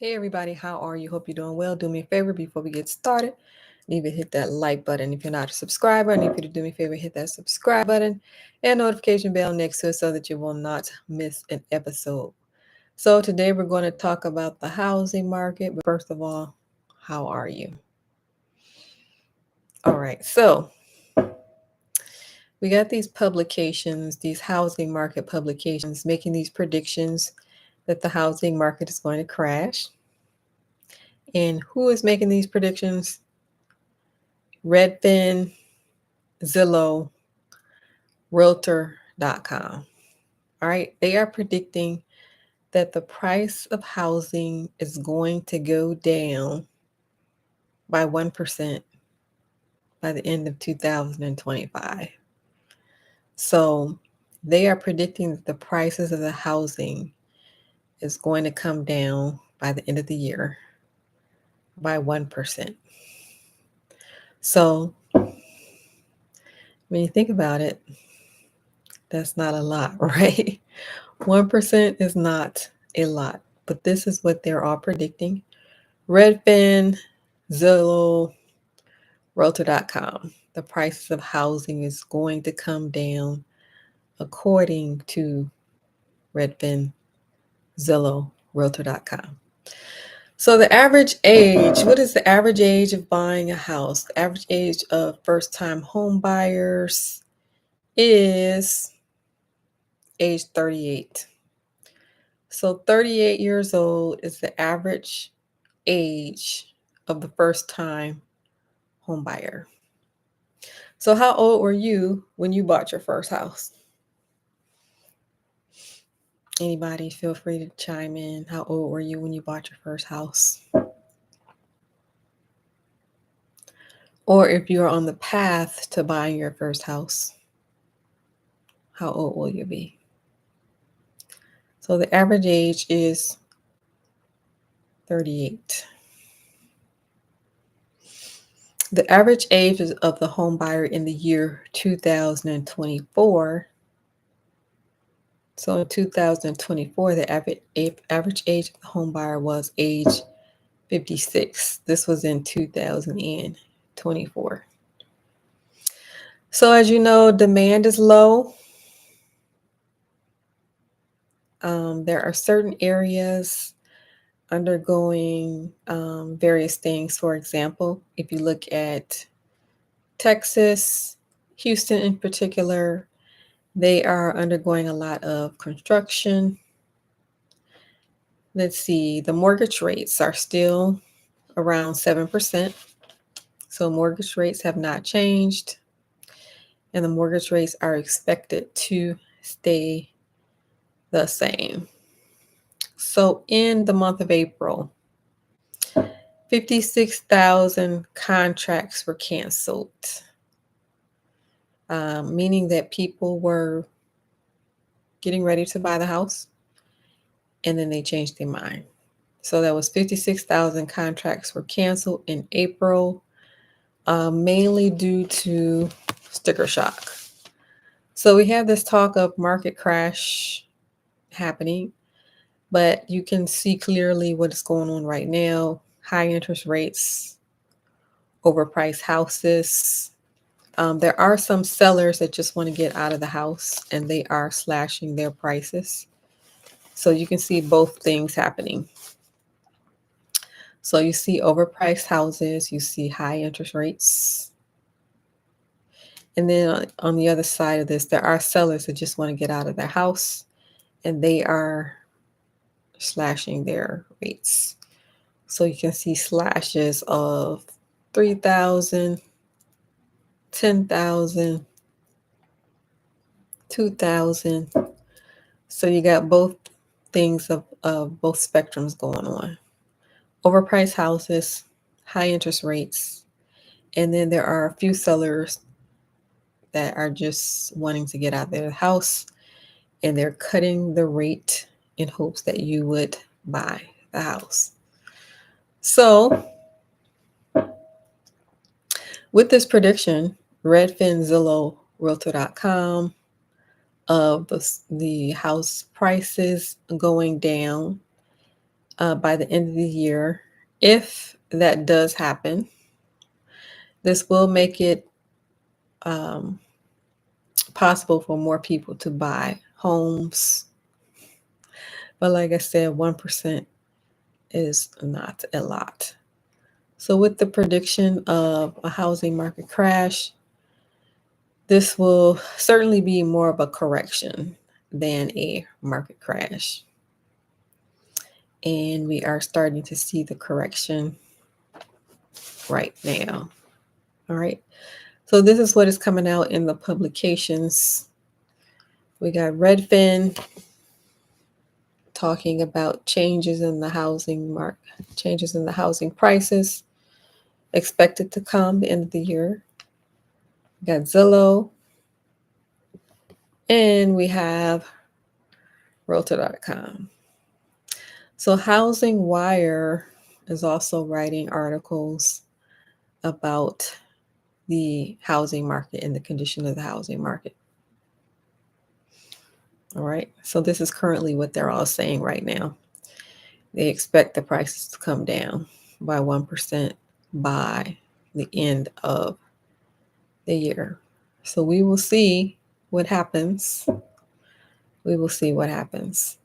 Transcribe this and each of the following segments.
Hey everybody, how are you? Hope you're doing well. Do me a favor before we get started. Leave it, hit that like button. If you're not a subscriber, I need you to do me a favor, hit that subscribe button and notification bell next to it so that you will not miss an episode. So today we're going to talk about the housing market. But first of all, how are you? All right, so we got these publications, these housing market publications, making these predictions that the housing market is going to crash. And who is making these predictions? Redfin, Zillow, Realtor.com. All right, they are predicting that the price of housing is going to go down by 1% by the end of 2025. So they are predicting that the prices of the housing is going to come down by the end of the year by 1%. So when you think about it, that's not a lot, right? 1% is not a lot, but this is what they're all predicting. Redfin, Zillow, Realtor.com. The prices of housing is going to come down according to Redfin, Zillow, Realtor.com. So the average age, what is the average age of buying a house? The average age of first-time home buyers is age 38. So 38 years old is the average age of the first-time home buyer. So how old were you when you bought your first house? Anybody, feel free to chime in. How old were you when you bought your first house? Or if you are on the path to buying your first house, how old will you be? So the average age is 38. The average age of the home buyer in the year 2024. So in 2024, the average age of the home buyer was age 56. This was in 2024. So as you know, demand is low. There are certain areas undergoing various things. For example, if you look at Texas, Houston in particular, they are undergoing a lot of construction. Let's see, the mortgage rates are still around 7%. So mortgage rates have not changed, and the mortgage rates are expected to stay the same. So in the month of April, 56,000 contracts were canceled, meaning that people were getting ready to buy the house and then they changed their mind. So that was 56,000 contracts were canceled in April, mainly due to sticker shock. So we have this talk of market crash happening, but you can see clearly what is going on right now. High interest rates, overpriced houses. There are some sellers that just want to get out of the house and they are slashing their prices. So you can see both things happening. So you see overpriced houses, you see high interest rates. And then on the other side of this, there are sellers that just want to get out of their house and they are slashing their rates. So you can see slashes of 3,000, 10,000, 2,000. So you got both things of both spectrums going on. Overpriced houses, high interest rates, and then there are a few sellers that are just wanting to get out of their house and they're cutting the rate in hopes that you would buy the house. So with this prediction, Redfin, Zillow, Realtor.com, of the house prices going down, by the end of the year. If that does happen, this will make it possible for more people to buy homes. But like I said, 1% is not a lot. So with the prediction of a housing market crash, this will certainly be more of a correction than a market crash. And we are starting to see the correction right now. All right. So this is what is coming out in the publications. We got Redfin talking about changes in the housing market, changes in the housing prices expected to come the end of the year. We got Zillow, and we have Realtor.com. So Housing Wire is also writing articles about the housing market and the condition of the housing market. All right. So this is currently what they're all saying right now. They expect the prices to come down by 1% by the end of the year. So we will see what happens. We will see what happens.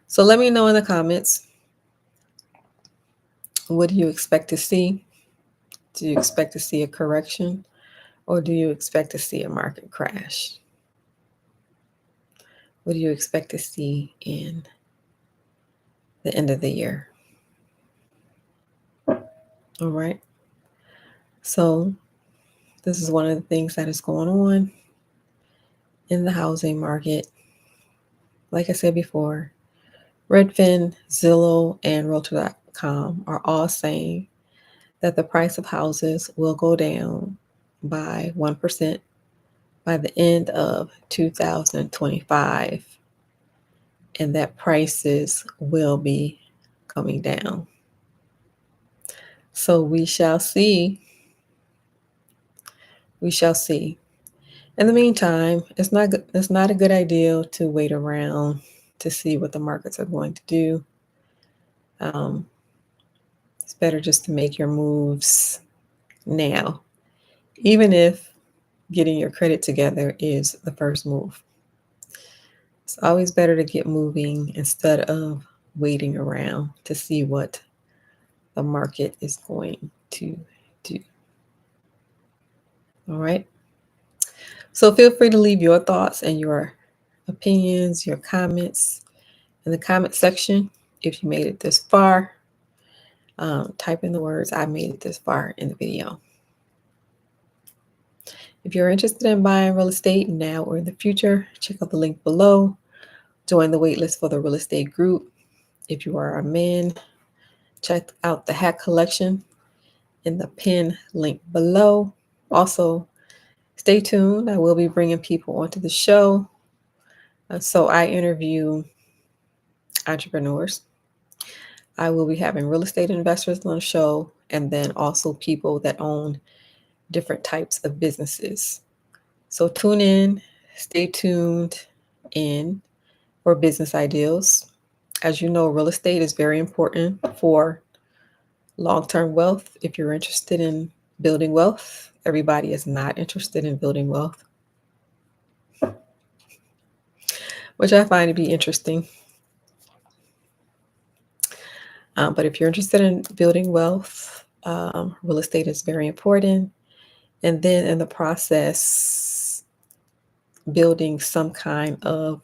So let me know in the comments, what do you expect to see? Do you expect to see a correction, or do you expect to see a market crash? What do you expect to see in the end of the year? All right. So this is one of the things that is going on in the housing market. Like I said before, Redfin, Zillow, and Realtor.com are all saying that the price of houses will go down by 1% by the end of 2025, and that prices will be coming down. So we shall see. We shall see. In the meantime, it's not a good idea to wait around to see what the markets are going to do. It's better just to make your moves now, even if getting your credit together is the first move. It's always better to get moving instead of waiting around to see what the market is going to do. All right. So feel free to leave your thoughts and your opinions, your comments in the comment section. If you made it this far, type in the words, I made it this far in the video. If you're interested in buying real estate now or in the future, check out the link below. Join the waitlist for the real estate group. If you are a man, check out the hat collection in the pin link below. Also, stay tuned. I will be bringing people onto the show. So I interview entrepreneurs. I will be having real estate investors on the show, and then also people that own different types of businesses. So tune in, stay tuned in for business ideas. As you know, real estate is very important for long-term wealth. If you're interested in building wealth, everybody is not interested in building wealth, which I find to be interesting. But if you're interested in building wealth, real estate is very important. And then in the process, building some kind of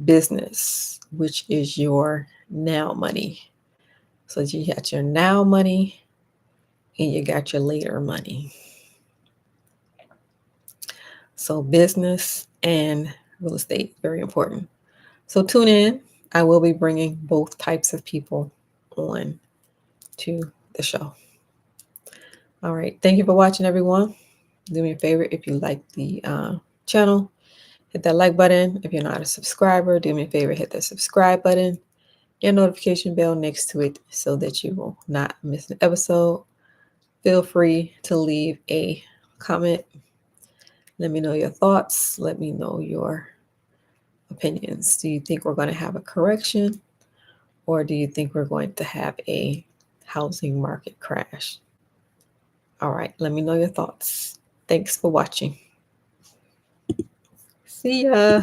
business, which is your now money. So you got your now money and you got your later money. So business and real estate, very important. So tune in. I will be bringing both types of people on to the show. All right. Thank you for watching, everyone. Do me a favor, if you like the channel, hit that like button. If you're not a subscriber, do me a favor, hit the subscribe button and notification bell next to it so that you will not miss an episode. Feel free to leave a comment. Let me know your thoughts. Let me know your opinions. Do you think we're going to have a correction, Or do you think we're going to have a housing market crash? All right, let me know your thoughts. Thanks for watching. See ya.